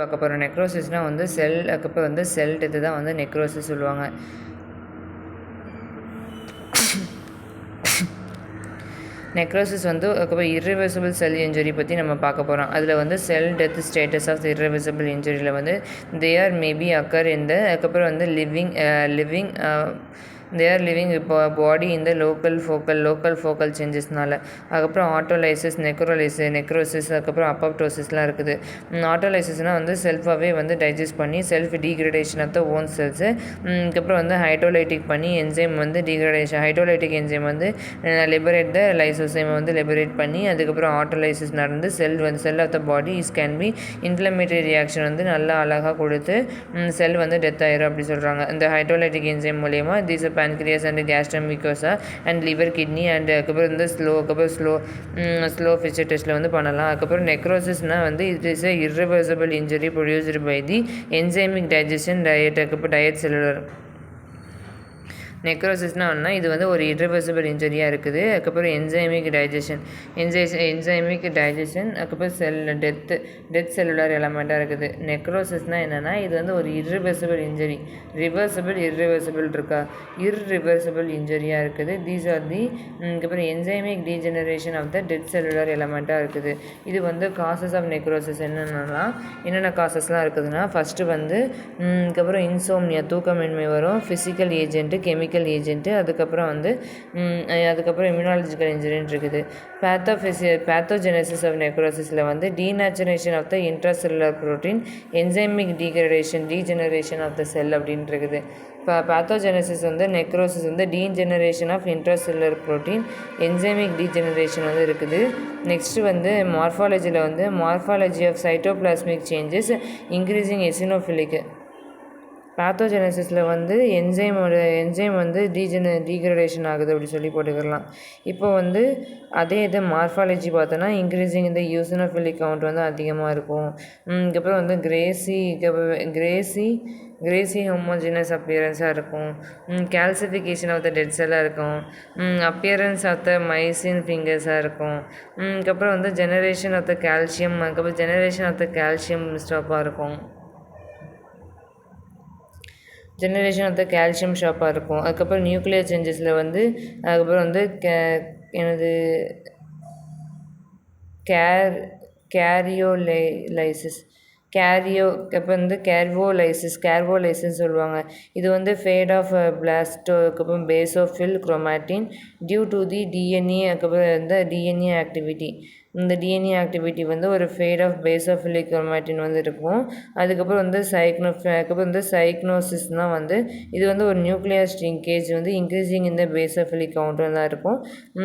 பார்க்க போகிறோம். நெக்ரோசிஸ்னால் வந்து செல் அதுக்கப்புறம் வந்து செல் டெத்து தான் வந்து நெக்ரோசிஸ் சொல்லுவாங்க. நெக்ரோசிஸ் வந்து அதுக்கப்புறம் இர்ரிவர்சிபிள் செல் இன்ஜுரி பற்றி நம்ம பார்க்க போகிறோம். அதில் வந்து cell death status of irreversible இன்ஜுரியில் வந்து தே ஆர் மேபி அக்கர் இந்த அதுக்கப்புறம் வந்து living they are living body in the local focal சேஞ்சஸ்னால. அதுக்கப்புறம் ஆட்டோலைசிஸ் நெக்ரோசிஸ் அதுக்கப்புறம் அப்பப்டோசிஸ்லாம் இருக்குது. ஆட்டோலைசிஸ்னால் வந்து செல்ஃபாகவே வந்து டைஜஸ்ட் பண்ணி self degradation of the own cells. அதுக்கப்புறம் வந்து ஹைட்ரோலைட்டிக் பண்ணி என்சைம் வந்து டீக்ரடேஷன் ஹைட்ரோலைட்டிக் என்சைம் வந்து லிபரேட் த லைசோசைமை வந்து லிபரேட் பண்ணி அதுக்கப்புறம் ஆட்டோலைசிஸ் நடந்து cell of the body can be inflammatory reaction வந்து நல்லா அழகாக கொடுத்து செல் வந்து டெத் ஆயிரும் அப்படி சொல்கிறாங்க. இந்த ஹைட்ரோலைட்டிக் என்சைம் மூலயமா these pancreas and gastromycosa and liver kidney and அதுக்கப்புறம் இந்த ஸ்லோ ஃபிச்சர் டெஸ்ட்டில் வந்து பண்ணலாம். அதுக்கப்புறம் நெக்ரோசிஸ்னால் வந்து it is a irreversible injury produced by the enzymic digestion அதுக்கப்புறம் டயட் செல்லுலர். நெக்ரோசிஸ்னால் இது வந்து ஒரு இர்ரிவர்சிபிள் இன்ஜுரியாக இருக்குது. அதுக்கப்புறம் என்சைமிக் டைஜஷன் அதுக்கப்புறம் டெத் செல்லுலர் எலமெண்ட்டாக இருக்குது. நெக்ரோசிஸ்னால் என்னென்னா இது வந்து ஒரு இர்ரிவர்சிபிள் இன்ஜுரி. இர்ரிவர்சிபிள் இருக்கா இர்ரிவர்சிபிள் இன்ஜுரியாக இருக்குது. தீஸ் ஆர் தி அதுக்கப்புறம் enzymic degeneration of the death cellular எலமெண்ட்டாக இருக்குது. இது வந்து காசஸ் ஆஃப் நெக்ரோசிஸ் என்னென்ன காசஸ்லாம் இருக்குதுன்னா ஃபஸ்ட்டு வந்து அதுக்கப்புறம் இன்சோம்னியா தூக்கமின்மை வரும், ஃபிசிக்கல் ஏஜென்ட்டு ஏஜென்ட்டு அதுக்கப்புறம் வந்து அதுக்கப்புறம் இம்யூனாலஜிக்கல் இன்ஜுரின்னு இருக்குது. பேத்தோஜெனசிஸ் ஆஃப் நெக்ரோசிஸில் வந்து denaturation of the intracellular protein enzymic degeneration of the cell அப்படின்னு இருக்குது. இப்போ பேத்தோஜெனசிஸ் வந்து நெக்ரோசிஸ் வந்து degeneration of intracellular protein enzymic degeneration வந்து இருக்குது. நெக்ஸ்ட்டு வந்து மார்ஃபாலஜியில் வந்து morphology of cytoplasmic changes increasing eosinophilic. பேத்தோஜெனசிஸில் வந்து என்சைம் வந்து டீக்ரடேஷன் ஆகுது அப்படி சொல்லி போட்டுக்கலாம். இப்போ வந்து அதே இது மார்ஃபாலஜி பார்த்தோன்னா இன்க்ரீஸிங் இந்த யூசினோஃபிலிக் கவுண்ட் வந்து அதிகமாக இருக்கும். இதுக்கப்புறம் வந்து கிரேசி ஹோமோஜினஸ் அப்பியரன்ஸாக இருக்கும். கால்சிஃபிகேஷன் ஆஃப் த டெட் செல்லாக இருக்கும். அப்பியரன்ஸ் ஆஃப் த மைசின் ஃபிங்கர்ஸாக இருக்கும். அதுக்கப்புறம் வந்து ஜெனரேஷன் ஆஃப் த கால்சியம் ஸ்டாப்பாக இருக்கும். அதுக்கப்புறம் நியூக்ளியர் சேஞ்சஸில் வந்து அதுக்கப்புறம் வந்து கேர்வோலைசிஸ் சொல்லுவாங்க. இது வந்து ஃபேட் ஆஃப் பிளாஸ்டோ அதுக்கப்புறம் basophil chromatin due to the DNA அதுக்கப்புறம் வந்து டிஎன்ஏ ஆக்டிவிட்டி. இந்த டிஎன்ஏ ஆக்டிவிட்டி வந்து ஒரு ஃபேட் ஆஃப் பேசோஃபிலிக் குரோமாட்டின் வந்து இருக்கும். அதுக்கப்புறம் வந்து சைக்னோசிஸ்னால் வந்து இது வந்து ஒரு நியூக்ளியர் ஸ்ட்ரிங்கேஜ் வந்து இன்க்ரீஸிங் இந்த பேசோஃபிலிக் கவுண்ட்டு தான் இருக்கும்.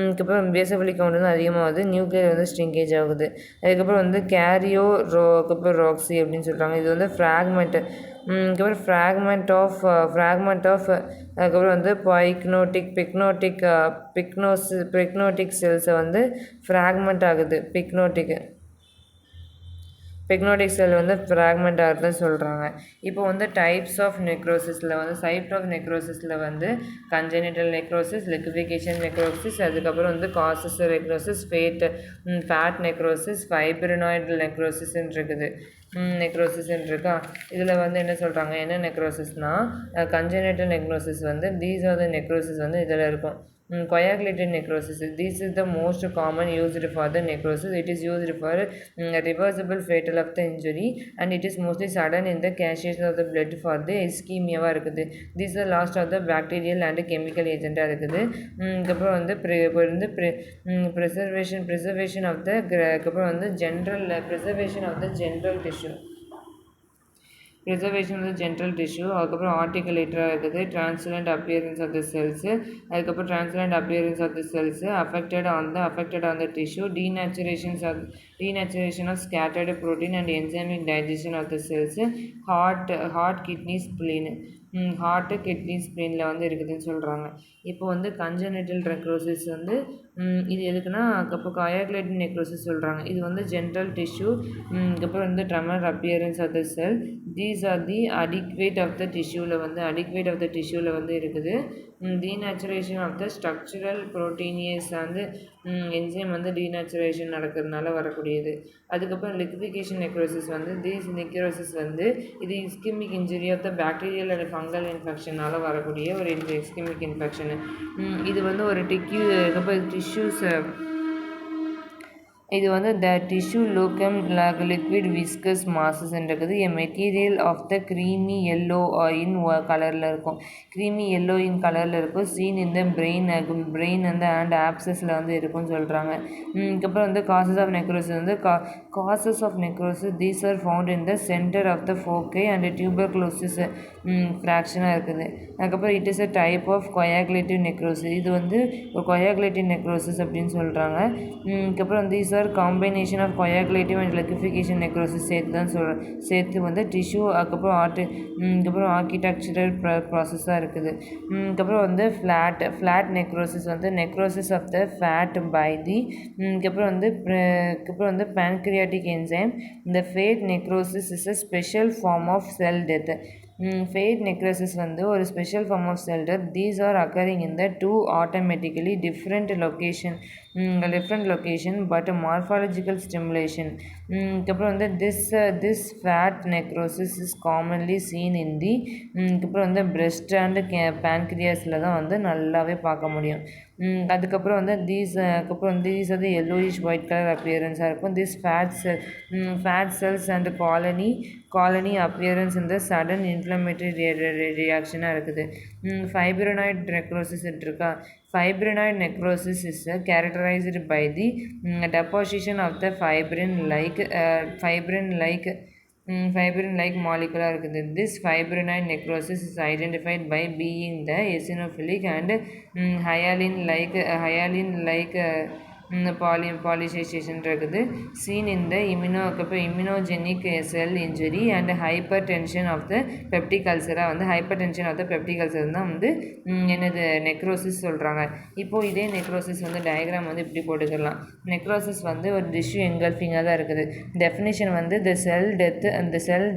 அதுக்கப்புறம் பேசோஃபிலிக் கவுண்ட் வந்து அதிகமாகுது, நியூக்ளியர் வந்து ஸ்ட்ரிங்கேஜ் ஆகுது. அதுக்கப்புறம் வந்து அதுக்கப்புறம் ராக்ஸி அப்படின்னு சொல்கிறாங்க. இது வந்து அதுக்கப்புறம் ஃப்ராக்மெண்ட் ஆஃப் அதுக்கப்புறம் வந்து பிக்னோட்டிக் செல்ஸை வந்து ஃப்ராக்மெண்ட் ஆகுது. பிக்னோட்டிக் செல் வந்து ஃப்ராக்மெண்ட் ஆகுதுன்னு சொல்கிறாங்க. இப்போ வந்து டைப்ஸ் ஆஃப் நெக்ரோசிஸில் வந்து கன்ஜெனிட்டல் நெக்ரோசிஸ், லிக்விஃபிகேஷன் நெக்ரோசிஸ், அதுக்கப்புறம் வந்து காசஸ் நெக்ரோசிஸ், ஃபேட் நெக்ரோசிஸ், ஃபைப்ரினாய்டு நெக்ரோசிஸ்ன்னு இருக்குது. இருக்கா. இதில் வந்து என்ன சொல்கிறாங்க, என்ன நெக்ரோசிஸ்னால் கன்ஜெனிட்டல் நெக்ரோசிஸ் வந்து தீஸ் ஆர் த நெக்ரோசிஸ் வந்து இதில் இருக்கும். Coagulated necrosis. This is the most common used for the necrosis. It is used for reversible fatal of the injury and it is mostly sudden in the cacheation of the blood for the ischemia இருக்குது. This is the last of the bacterial and chemical agent இருக்குது. அதுக்கப்புறம் வந்து preservation of the அதுக்கப்புறம் வந்து preservation of the general tissue அதுக்கப்புறம் ஆர்டிகுலேட்டராக இருக்குது. transient appearance of the cells அதுக்கப்புறம் transient appearance of the cells affected on the tissue, denaturation of scattered protein and enzymic digestion of the cells, heart kidney spleen ஸ்ப்ளீனில் வந்து இருக்குதுன்னு சொல்கிறாங்க. இப்போ வந்து congenital necrosis வந்து இது எதுக்குன்னா அப்போ கொயாகுலேட்டிவ் நெக்ரோசிஸ் சொல்கிறாங்க. இது வந்து ஜென்ரல் டிஷ்யூ. அதுக்கப்புறம் வந்து tremor appearance of the cell. These are the adequate of the டிஷ்யூவில் வந்து இருக்குது. Denaturation of the structural proteinous வந்து என்சைம் வந்து டீநேச்சுரேஷன் நடக்கிறதுனால வரக்கூடியது. அதுக்கப்புறம் லிக்விஃபிகேஷன் நெக்ரோசிஸ் வந்து தீஸ் நெக்ரோசிஸ் வந்து இது ischemic injury of the bacterial and fungal இன்ஃபெக்ஷனால் வரக்கூடிய ஒரு இஸ்கெமிக் இன்ஃபெக்ஷனு. இது வந்து ஒரு டிஷ்யூஸ் இது வந்து த டிஷ்யூ லோக்கம் லிக்விட் விஸ்கஸ் மாசஸ்ன்றது a material of the creamy yellow in கலரில் இருக்கும். க்ரீமி எல்லோ இன் கலரில் இருக்கும். சீன் இந்த பிரெயின் வந்து அண்ட் ஆப்சஸில் வந்து இருக்கும்னு சொல்கிறாங்க. அதுக்கப்புறம் வந்து காசஸ் ஆஃப் நெக்ரோசிஸ் வந்து caseous of necrosis these are found in the centre of the foci and tuberculosis ஃப்ராக்ஷனாக இருக்குது. அதுக்கப்புறம் it is a type of coagulative necrosis. இது வந்து ஒரு கொயாகுலேட்டிவ் நெக்ரோசிஸ் அப்படின்னு சொல்கிறாங்க. அதுக்கப்புறம் these are combination of coagulative and liquefaction necrosis சேர்த்து வந்து டிஷ்யூ அதுக்கப்புறம் அதுக்கப்புறம் ஆர்கிடெக்சரல் ப்ராசஸாக இருக்குது. அதுக்கப்புறம் வந்து ஃப்ளாட் நெக்ரோசிஸ் வந்து necrosis of the fat by the அதுக்கப்புறம் வந்து பேன்க்ரியாட்டிக் என்சைம். இந்த fat necrosis is a special form of cell death. Fat necrosis வந்து ஒரு special form of cell death. These are occurring in the two automatically different location but morphological stimulation. அதுக்கப்புறம் வந்து this fat necrosis is commonly seen in the அதுக்கப்புறம் வந்து breast and பேன்க்ரியாஸில் தான் வந்து நல்லாவே பார்க்க முடியும். அதுக்கப்புறம் வந்து தீஸ் வந்து yellowish ஒயிட் கலர் அப்பியரன்ஸாக இருக்கும். This fat cells and colony appearance இந்த சடன் இன்ஃப்ளமேட்டரி ரியாக்ஷனாக இருக்குது. ஃபைப்ரினாய்ட் நெக்ரோசிஸ் இருக்கா. Fibrinoid necrosis is characterized by the deposition of the fibrin-like molecule இருக்குது. This fibrinoid necrosis is identified by being the eosinophilic and hyaline-like polysaccharide இருக்குது. Seen in the immunogenic cell injury and hypertension of the peptic ulcer வந்து hypertension of the peptic ulcer தான் வந்து என்னது necrosis சொல்கிறாங்க. இப்போது இதே necrosis வந்து diagram வந்து இப்படி போட்டுக்கலாம். நெக்ரோசிஸ் வந்து ஒரு டிஷ்யூ என்கல்ஃபிங்காக தான் இருக்குது. டெஃபினிஷன் வந்து the cell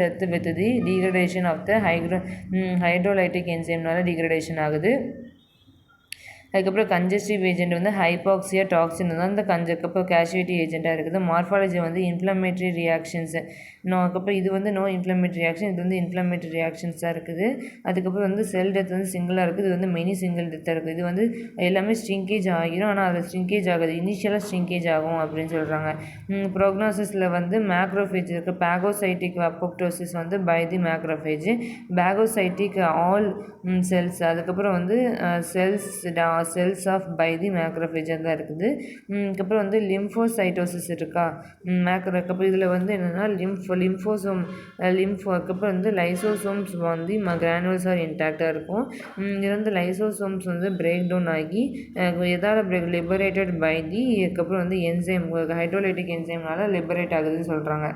death with the degradation of the hydrolytic enzymeனால degradation ஆகுது. அதுக்கப்புறம் கன்ஜஸ்டிவ் ஏஜென்ட் வந்து ஹைபாக்சியா டாக்ஸின் தான் இந்த அதுக்கப்புறம் கேஷுவேட்டி ஏஜென்ட்டாக இருக்குது. மார்ஃபாலஜி வந்து இன்ஃப்ளமேட்டரி ரியாக்ஷன்ஸு அதுக்கப்புறம் இது வந்து நோ இன்ஃப்ளமேட்டரி ரியாக்ஷன், இது வந்து இன்ஃப்ளமேட்டரி ரியாக்ஷன்ஸாக இருக்குது. அதுக்கப்புறம் வந்து செல் டெத் வந்து சிங்கிளாக இருக்குது, இது வந்து மெனி சிங்கிள் டெத்தாக இருக்குது. இது வந்து எல்லாமே ஸ்ட்ரிங்கேஜ் ஆகிரும், ஆனால் அதில் ஸ்ட்ரிங்கேஜ் ஆகுது, இனிஷியலாக ஸ்ட்ரிங்கேஜ் ஆகும் அப்படின்னு சொல்கிறாங்க. ப்ரோக்னோசிஸில் வந்து மேக்ரோஃபேஜ் இருக்குது. பாகோசைட்டிக் அப்போப்டோசிஸ் வந்து by the macrophage, phagocytic all cells, அதுக்கப்புறம் வந்து செல்ஸ் ஆஃப் பை தி மேக்ரோஃபேஜாக தான் இருக்குது. அதுக்கப்புறம் வந்து லிம்போசைட்டோசிஸ் இருக்கா. அதுக்கப்புறம் இதில் வந்து என்னென்னா அதுக்கப்புறம் வந்து லைசோசோம்ஸ் வந்து கிரானுவல்ஸ் ஆர் இன்டாக்டாக இருக்கும். இது வந்து லைசோசோம்ஸ் வந்து பிரேக் டவுன் ஆகி எதால் லிபரேட்டட் பை தி அதுக்கப்புறம் வந்து என்சைம் ஹைட்ரோலைட்டிக் என்சைம்னால லிபரேட் ஆகுதுன்னு சொல்கிறாங்க.